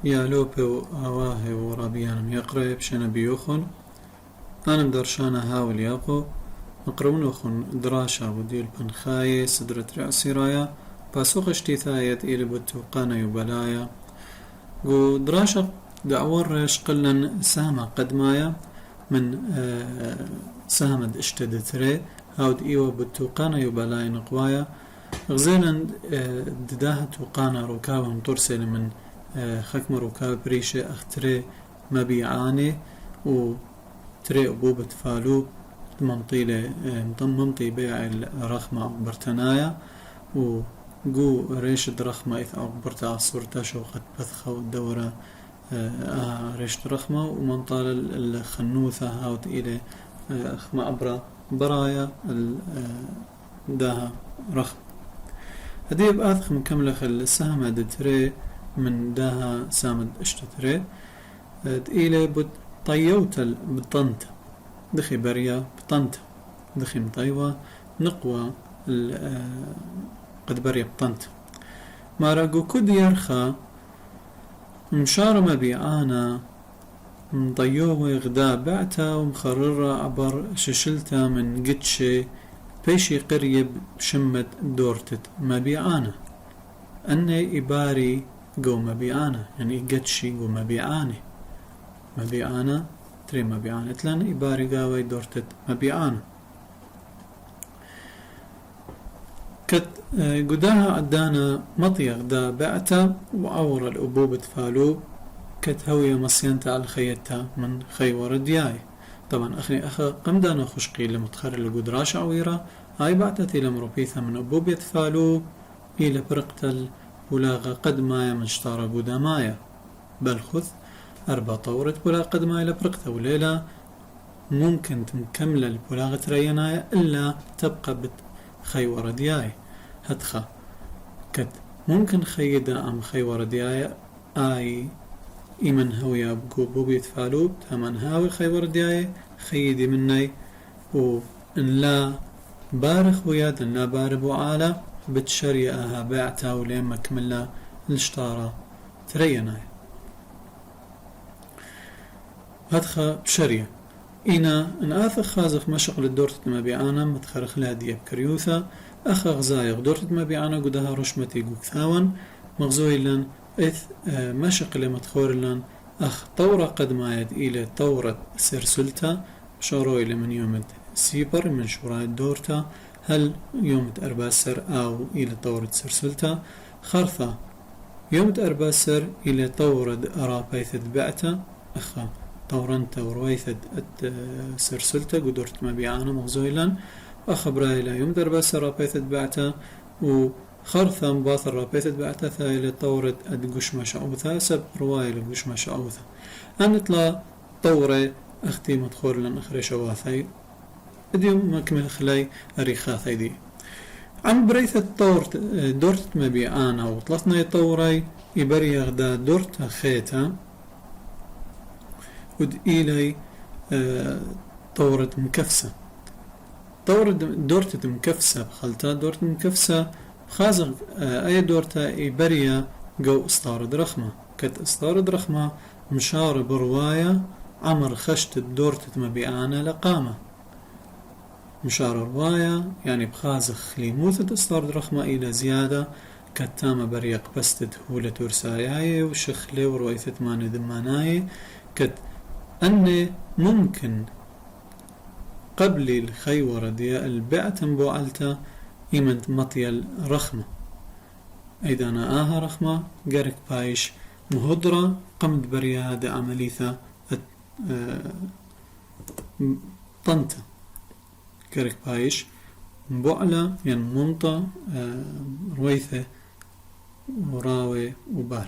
يالوبي وآواهي ورابيانم يقرأ بشنا بيوخن أنا مدرشانا هاول ياقو مقرونوخن دراشا وديل بنخاية صدرة رأسي رايا باسوخ اشتيثايت إلي بتوقانا يبلايا و دراشا دعور ريش قلن سامة قدمايا من سامد اشتدتري هاود إيوه بتوقانا يبلايا نقوايا غزيلا دداها توقانا روكاوهم ترسل من خكم روكاو بريشة اختري مبيعاني و تري أبوبة فالو ممطي بيع الرخمة برتنايا و جو ريشة رخمة إذ أو برتا صورتا شوقت بثخة والدورة ريشة رخمة ومنطال الخنوثة هاوت إلى أخمة أبرا برايا داها رخم هدي بآثخ مكملة السهم دتري من داها سامد اشتتري إلى طيوت بطنت دخي بريا بطنت دخي مطيوة نقوى قد بريا بطنت ما راقو كد يرخى مشار مبيعانا مطيوة غدا بعتا ومخررة عبر ششلتا من قدشي بيشي قريب شمت دورتت مبيعانا أني إباري قو مبيعانا يعني قدشي قو مبيعانا تري مبيعانا تلان إباري قاوي دورتت مبيعانا كت قداها عدانا مطيغ دا بعتا وعور الأبوبة فالو كت هوية مصيانتا على خيتها من خيور دياي طبعا أخا قمدانا خشقي لمتخر لقدراش عويرة هاي بعتت إلى مروبيثة من أبوبة فالو إلى برقتل ولاغا قد مايا من شطارة قدامايا بل خذ 4 طورة بلا قد مايا لبرقتها وليلة ممكن تمكمل البلاغة رينايا إلا تبقى بخيور دياي هدخا كت ممكن خيدا أم خيور دياي آي إيمن هويا بقو بوبي تفالو تمن هاوي خيور دياي خيدي مني وإن لا بارخ وياد إن لا بارب وعالة بتشريئها باعتها ولين مكملة الشطارة تريناي هدخا بشرية إنا إن آثخ خازخ مشغل الدورة مبيعانا متخرخ لها دياب كريوثا أخا غزايق دورة مبيعانا قدها رشمتي قوكثاون مغزوي لن إث مشغل متخور لن أخ طورة قد مايد إلى طورة سرسلتا شاروي لمن يوم سيبر من شراء الدورتا هل يوم أرباسر أو إلى طورة سرسلتا خرثة يوم أرباسر إلى طورة أرابيث بعتا أخا طورنتا ورويثد سرسلتا قدرت مبيعانا مغزويلا أخبرا إلى يوم أرباسر رابيث بعتا وخرثة مباثر رابيث بعتا إلى طورة أدقش مشعوثة سب رواية لقش مشعوثة أنطلع طورة أختي مدخور لن أخري شواثي اليوم مكمل خلاي أريخاثي دي عم بريثة دورت مبيعانا وطلتنا يطوري يبري يغدا دورت خيتا ود إلي طورة مكفسة دورت مكفسة بخلتا دورت مكفسة خازق أي دورتا يبريا جو استارد رخمة كت استارد رخمة مشار برواية عمر خشت دورت مبيعانا لقامة مشار رواية يعني بخازخ ليموثة استارد رخمة إلى زيادة كتامة بريق بستد هولة ترساياي وشخلي وروايثة ماني ذماناي كت أني ممكن قبل الخيورة ديال البعت بوعلتا إيمن مطيل رخمة أيضا آها رخمة قرق بايش مهدرة قمت بريا دا عمليثة طنطة قرق بايش بوعلة يعني ممطة رويثة وراوي وبار